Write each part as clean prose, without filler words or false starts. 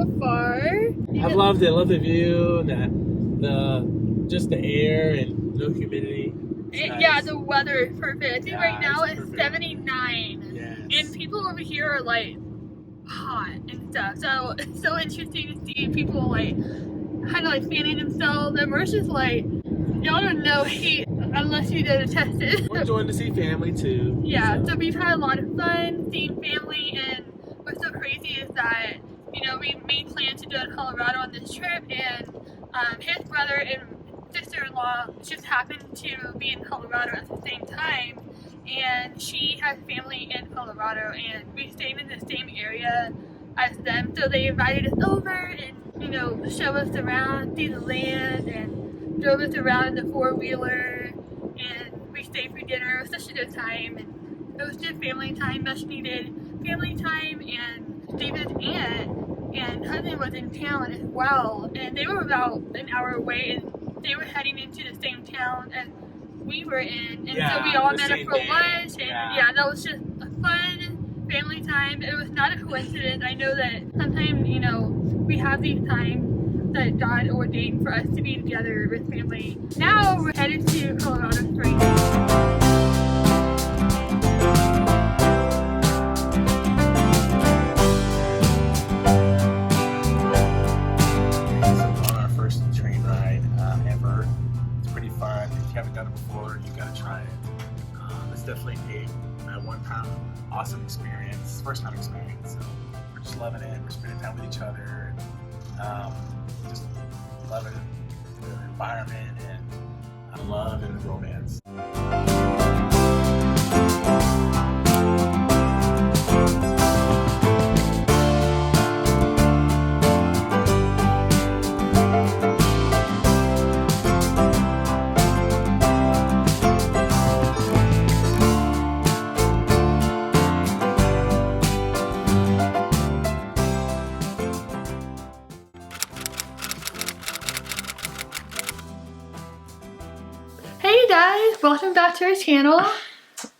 so far. I've loved it. I love the view, just the air and no humidity. Nice. Yeah, the weather is perfect. I think right now it's perfect. 79. Yes. And people over here are like hot and stuff. So it's so interesting to see people like kind of like fanning themselves. And we're just like, y'all don't know heat unless you go to test it. We're enjoying to see family too. Yeah, so we've had a lot of fun seeing family, and what's so crazy is that, we made plans to go to Colorado on this trip, and his brother and sister-in-law just happened to be in Colorado at the same time, and she has family in Colorado, and we stayed in the same area as them, so they invited us over and, show us around, see the land, and drove us around in the four-wheeler, and we stayed for dinner. It was such a good time, and it was just family time, much needed family time, and David's aunt and cousin was in town as well, and they were about an hour away, and they were heading into the same town as we were in, and so we all met up for lunch, and that was just a fun family time. It was not a coincidence. I know that sometimes, we have these times that God ordained for us to be together with family. Now we're headed to Colorado Springs. Definitely a one-time awesome experience, first-time experience. So we're just loving it. We're spending time with each other, and just loving the environment and the love and the romance. Hey guys, welcome back to our channel.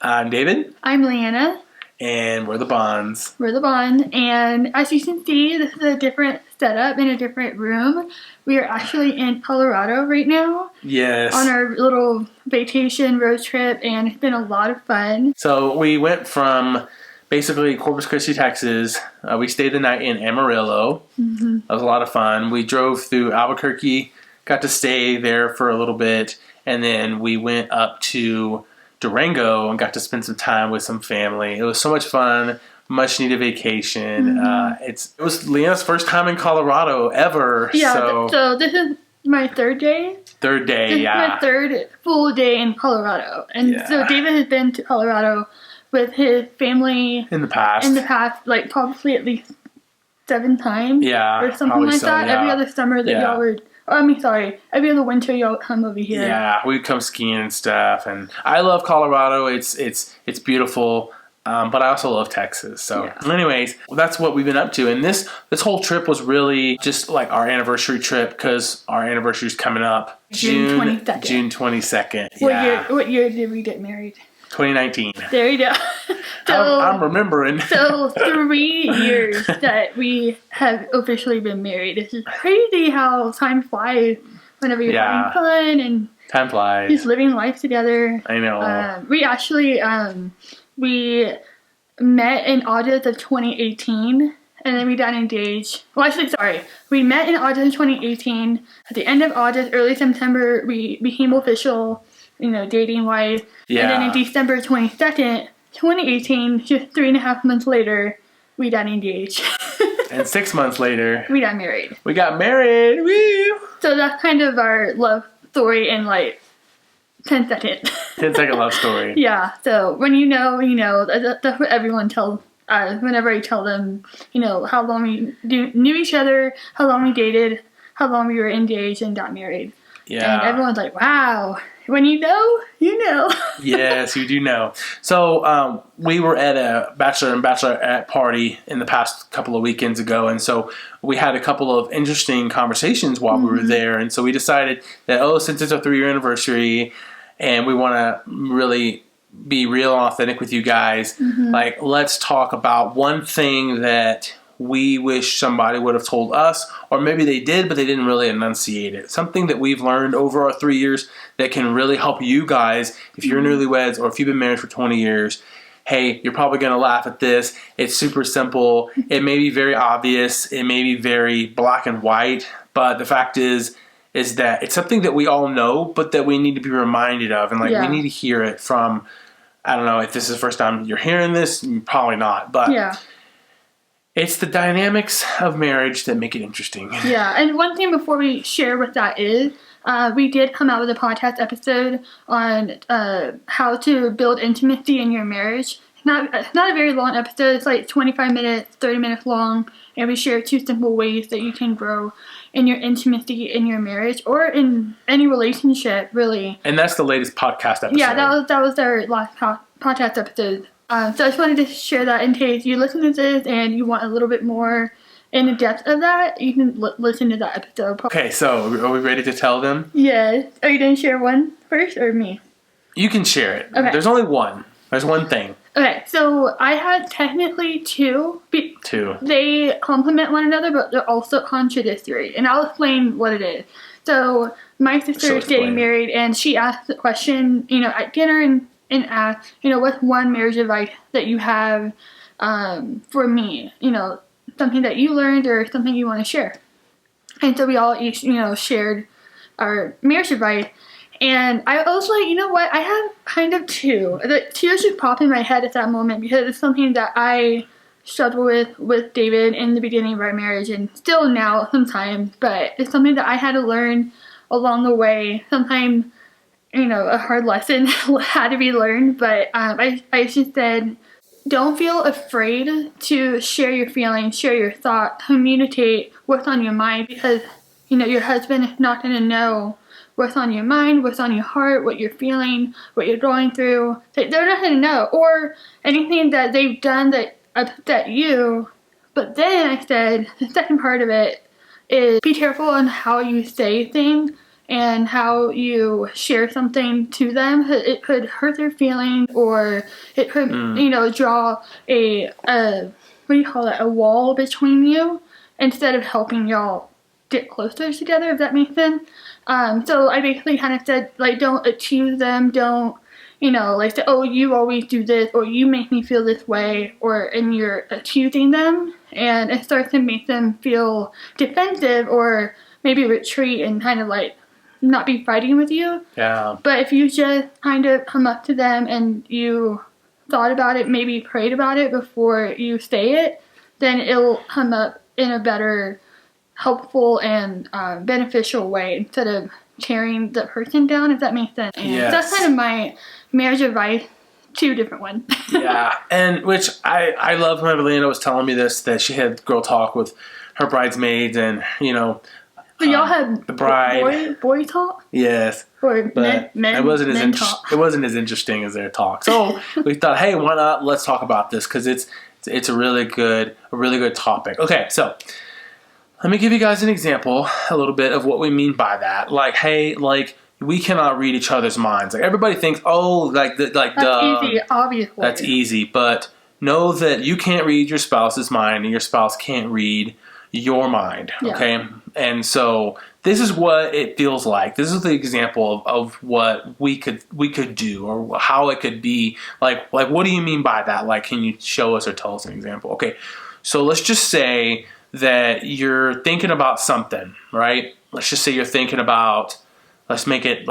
I'm David. I'm Leanna. And we're the Bonds. We're the Bond, and as you can see, this is a different setup in a different room. We are actually in Colorado right now. Yes. On our little vacation road trip, and it's been a lot of fun. So we went from basically Corpus Christi, Texas. We stayed the night in Amarillo. Mm-hmm. That was a lot of fun. We drove through Albuquerque, got to stay there for a little bit, and then we went up to Durango and got to spend some time with some family. It was so much fun, much needed vacation. Mm-hmm. It was Leanna's first time in Colorado ever. Yeah, so this is my third day. This is my third full day in Colorado. And so David has been to Colorado with his family in the past, like probably at least 7 times. Yeah. Or something like that. Yeah. Every other summer that y'all were... every other winter y'all come over here. Yeah, we'd come skiing and stuff, and I love Colorado. It's beautiful, but I also love Texas. So, anyways, that's what we've been up to, and this whole trip was really just like our anniversary trip because our anniversary is coming up June 22nd. June 22nd. What year did we get married? 2019. There you go. So, I'm remembering. So 3 years that we have officially been married. It's just crazy how time flies whenever you're having fun and time flies. Just living life together. I know. We actually we met in August of 2018. And then we got engaged. Well, actually, sorry. We met in August of 2018. At the end of August, early September, we became official, dating-wise. Yeah. And then in December 22nd, 2018, just 3.5 months later, we got engaged. And 6 months later, we got married. Woo! So that's kind of our love story in like 10 seconds. 10-second love story. Yeah. So when you know, that's what everyone tells us whenever I tell them, how long we knew each other, how long we dated, how long we were engaged and got married. Yeah. And everyone's like, wow. When you know, you know. Yes, you do know. So we were at a bachelor and bachelorette party in the past couple of weekends ago, and so we had a couple of interesting conversations while we were there, and so we decided that, since it's our 3-year anniversary, and we want to really be real and authentic with you guys, like, let's talk about one thing that we wish somebody would have told us, or maybe they did, but they didn't really enunciate it. Something that we've learned over our 3 years that can really help you guys if you're newlyweds or if you've been married for 20 years. Hey, you're probably going to laugh at this. It's super simple. It may be very obvious. It may be very black and white, but the fact is that it's something that we all know, but that we need to be reminded of. And we need to hear it from, I don't know if this is the first time you're hearing this, probably not, but it's the dynamics of marriage that make it interesting. Yeah, and one thing before we share what that is, we did come out with a podcast episode on how to build intimacy in your marriage. Not a very long episode. It's like 25 minutes, 30 minutes long, and we share 2 simple ways that you can grow in your intimacy in your marriage or in any relationship, really. And that's the latest podcast episode. Yeah, that was our last podcast episode. So I just wanted to share that in case you listen to this and you want a little bit more in the depth of that, you can listen to that episode. Okay, so are we ready to tell them? Yes. Are you going to share one first or me? You can share it. Okay. There's only one. There's one thing. Okay, so I had technically 2. 2. They complement one another, but they're also contradictory. And I'll explain what it is. So my sister is getting married, and she asked the question, at dinner and asked, what's one marriage advice that you have for me? Something that you learned or something you want to share. And so we all each, shared our marriage advice. And I was like, you know what? I have kind of 2. The 2 just popped in my head at that moment because it's something that I struggled with David in the beginning of our marriage and still now sometimes. But it's something that I had to learn along the way. Sometimes, a hard lesson had to be learned. But I just said, don't feel afraid to share your feelings, share your thoughts, communicate what's on your mind because, your husband is not going to know what's on your mind, what's on your heart, what you're feeling, what you're going through. They're not going to know. Or anything that they've done that upset you. But then I said, the second part of it is be careful on how you say things and how you share something to them. It could hurt their feelings or it could, draw a wall between you instead of helping y'all get closer together, if that makes sense. So I basically kind of said, don't accuse them, don't, say, oh, you always do this, or you make me feel this way, and you're accusing them, and it starts to make them feel defensive, or maybe retreat and kind of not be fighting with you. Yeah. But if you just kind of come up to them and you thought about it, maybe prayed about it before you say it, then it'll come up in a better, helpful and beneficial way instead of tearing the person down, if that makes sense. And yes. That's kind of my marriage advice. 2 different ones. Yeah, and which I love when Evelina was telling me this, that she had girl talk with her bridesmaids and, But y'all had the bride boy talk? Yes. Or but men it wasn't talk. It wasn't as interesting as their talk. So we thought, hey, why not? Let's talk about this because it's a really good topic. Okay, so let me give you guys an example, a little bit of what we mean by that. We cannot read each other's minds. Everybody thinks, that's easy, obviously. That's easy, but know that you can't read your spouse's mind, and your spouse can't read your mind. Okay, yeah. And so this is what it feels like. This is the example of what we could do, or how it could be. Like what do you mean by that? Can you show us or tell us an example? Okay, so let's just say that you're thinking about something, right? Let's just say you're thinking about. Let's make it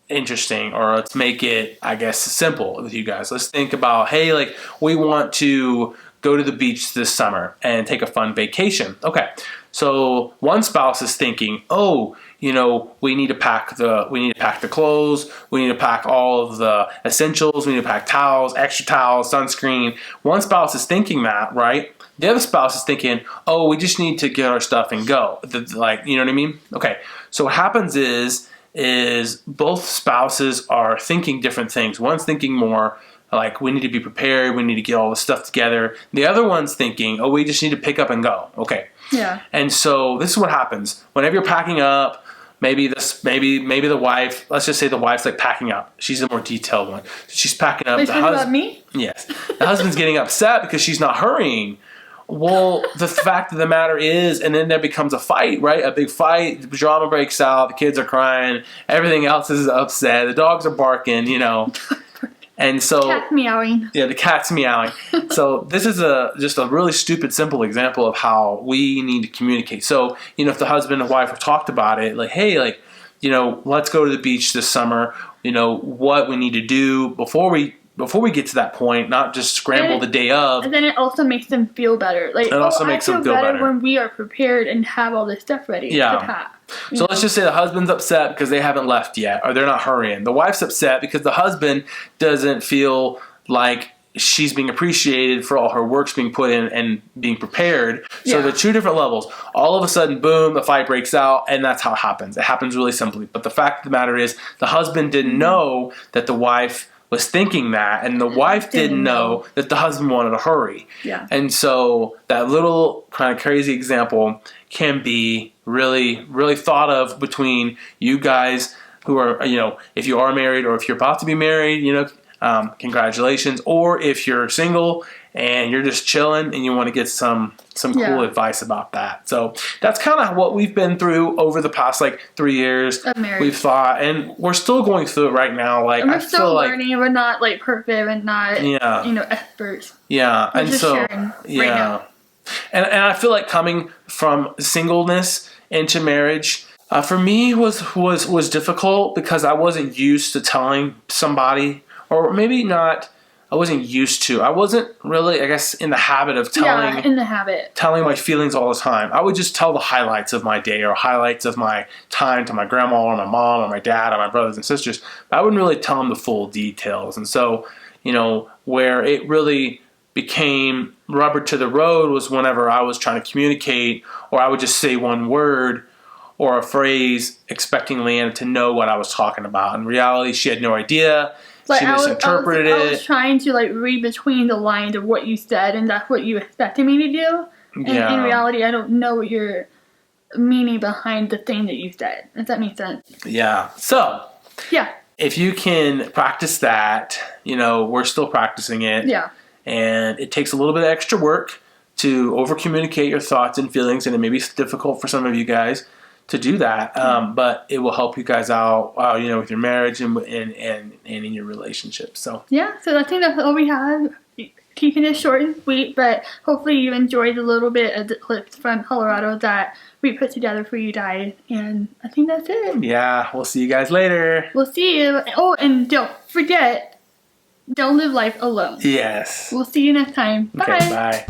interesting, or let's make it, I guess, simple with you guys. Let's think about, hey, we want to go to the beach this summer and take a fun vacation. Okay, so one spouse is thinking, we need to pack the clothes, we need to pack all of the essentials, we need to pack towels, extra towels, sunscreen. One spouse is thinking that, right? The other spouse is thinking, we just need to get our stuff and go. You know what I mean? Okay, so what happens is both spouses are thinking different things. One's thinking more we need to be prepared, we need to get all this stuff together. The other one's thinking, we just need to pick up and go. Okay. Yeah. And so this is what happens. Whenever you're packing up, maybe the wife, let's just say the wife's packing up. She's the more detailed one. She's packing up. Are you talking about me? Yes. The husband's getting upset because she's not hurrying. Well, the fact of the matter is, and then there becomes a fight, right? A big fight, the drama breaks out, the kids are crying, everything else is upset, the dogs are barking, and so Cat's meowing. Yeah, the cat's meowing. So this is just a really stupid, simple example of how we need to communicate. So if the husband and wife have talked about it, like, hey, like, let's go to the beach this summer. What we need to do before we get to that point, not just scramble the day of. And then it also makes them feel better. Like, it also makes them feel better when we are prepared and have all this stuff ready to have. So let's just say the husband's upset because they haven't left yet, or they're not hurrying. The wife's upset because the husband doesn't feel like she's being appreciated for all her work's being put in and being prepared. So they're two different levels. All of a sudden, boom, the fight breaks out, and that's how it happens. It happens really simply. But the fact of the matter is, the husband didn't know that the wife was thinking that, and the wife didn't know that the husband wanted to hurry. Yeah. And so that little kind of crazy example can be really, really thought of between you guys who are, if you are married or if you're about to be married, congratulations. Or if you're single and you're just chilling and you want to get some cool advice about that. So that's kind of what we've been through over the past 3 years. We've thought, and we're still going through it right now. And we're still learning. We're not perfect and not experts. Yeah, we're just sharing right now. And I feel like coming from singleness into marriage, for me was difficult because I wasn't used to telling somebody, or maybe not. I wasn't used to. I wasn't really, I guess, in the habit of telling my feelings all the time. I would just tell the highlights of my day or highlights of my time to my grandma or my mom or my dad or my brothers and sisters. But I wouldn't really tell them the full details. And so, where it really became rubber to the road was whenever I was trying to communicate, or I would just say one word or a phrase expecting Leanna to know what I was talking about. In reality, she had no idea. She misinterpreted it. I was trying to read between the lines of what you said, and that's what you expected me to do. And in reality, I don't know what your meaning behind the thing that you said. If that makes sense. Yeah. So. Yeah. If you can practice that, we're still practicing it. Yeah. And it takes a little bit of extra work to over-communicate your thoughts and feelings, and it may be difficult for some of you guys to do that, but it will help you guys out, with your marriage and in your relationship. So yeah, so I think that's all we have. Keeping it short and sweet, but hopefully you enjoyed a little bit of the clips from Colorado that we put together for you guys, and I think that's it. Yeah, we'll see you guys later. We'll see you. Oh, and don't forget, don't live life alone. Yes. We'll see you next time. Bye. Okay, bye.